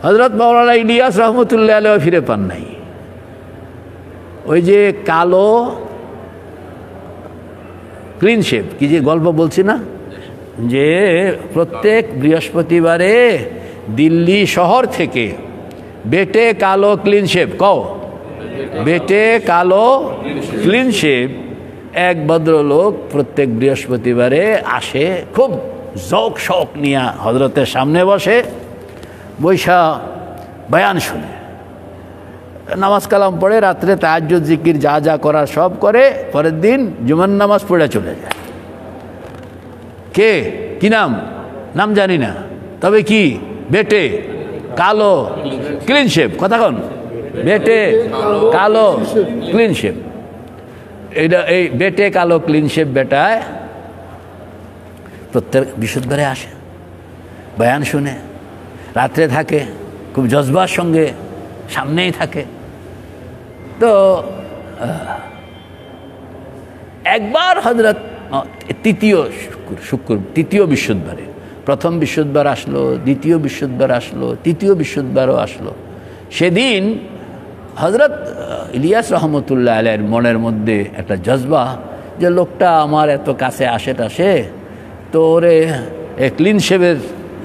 হযরত মাওলানা ইলিয়াস রহমতুল্লাহ আলাইহি ফিরে পান নাই। ওই যে কালো ক্লিন শেভ কি যে গল্প বলছি না, যে প্রত্যেক বৃহস্পতিবারে দিল্লি শহর থেকে বেটে কালো ক্লিন শেভ, কও বেটে কালো ক্লিন শেভ এক ভদ্রলোক প্রত্যেক বৃহস্পতিবারে আসে, খুব জৌক শৌক নিয়ে হজরতের সামনে বসে, বৈশা বয়ান শুনে, নামাজ কালাম পড়ে, রাত্রে তাহাজ্জুদ জিকির যা যা করার সব করে, পরের দিন জুমার নামাজ পড়ে চলে যায়। কে কি নাম? নাম জানি না, তবে কি বেটে কালো ক্লিন শেভ, কথা কন, বেটে কালো ক্লিন শেভ। এইটা এই বেটে কালো ক্লিন শেভ বেটায় প্রত্যেক বৃহস্পতিবারে আসে, বয়ান শুনে, রাত্রে থাকে, খুব জজবার সঙ্গে সামনেই থাকে। তো একবার হযরত তৃতীয় বৃহস্পতিবারে, প্রথম বৃহস্পতিবার আসলো, দ্বিতীয় বৃহস্পতিবার আসলো, তৃতীয় বৃহস্পতিবারও আসলো। সেদিন হযরত ইলিয়াস রহমতুল্লাহ আলাইহির মনের মধ্যে একটা জজবা, যে লোকটা আমার এত কাছে আসে টাসে, তো ওরে ক্লিন শেভের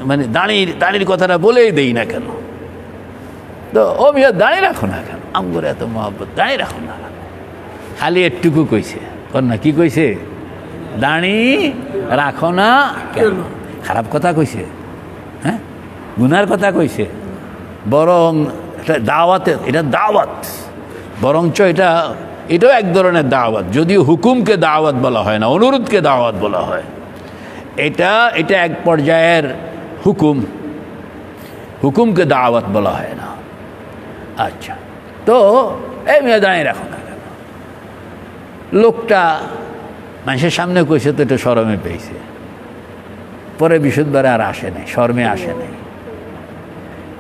মানে দাড়ির কথাটা বলেই দেই না কেন, তো ও মিয়া দাঁড়িয়ে রাখো না কেন, আমগর এত মহব্বত, দাঁড়িয়ে রাখো না, খালি একটুকু কইছে, কন্যা কি কইছে, দাঁড়ি রাখো না কেন, খারাপ কথা কইছে, হ্যাঁ গুনার কথা কইছে, বরং এটা দাওয়াতে, এটা দাওয়াত, বরঞ্চ এটাও এক ধরনের দাওয়াত, যদিও হুকুমকে দাওয়াত বলা হয় না, অনুরোধকে দাওয়াত বলা হয়। এটা এক পর্যায়ের হুকুমকে দাওয়াত বলা হয় না। আচ্ছা, তো এই মেয়ে দাঁড়িয়ে রাখো না কেন, লোকটা মানুষের সামনে কইছে তো একটু শরমে পেয়েছে, পরে বৃহস্পতিবারে আর আসে নাই, শরমে আসে নাই,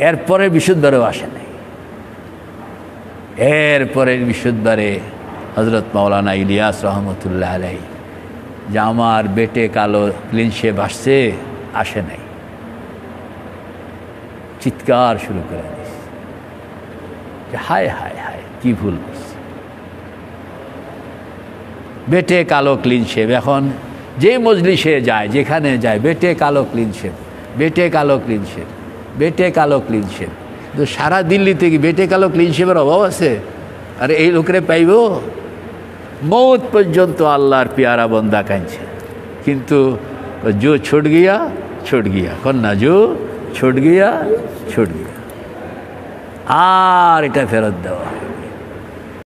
এরপরে বৃহস্পতিবারেও আসে নাই। এরপরে বৃহস্পতিবারে হযরত মাওলানা ইলিয়াস রহমতুল্লাহ আলাইহি, যে আমার বেটে কালো ক্লিন শেভ আসছে, আসে নাই, চিৎকার শুরু করে দিয়েছে যে হায় হায় হায় কি ভুল করছে, বেটে কালো ক্লিন শেভ। এখন যে মজলিসে যায়, যেখানে যায়, বেটে কালো ক্লিন শেভ, বেটে কালো ক্লিন শেভ, বেটে কালো ক্লিন শেভ। তো সারা দিল্লিতে কি বেটে কালো ক্লিন শেভের অভাব আছে? আরে এই লোকরে পাইব, মৌত পর্যন্ত আল্লাহর প্যারা বন্দা কাঁদছে, কিন্তু জো ছুট গিয়া কন্যা, জো ছুট গিয়া, আর এটা ফেরত দেওয়া।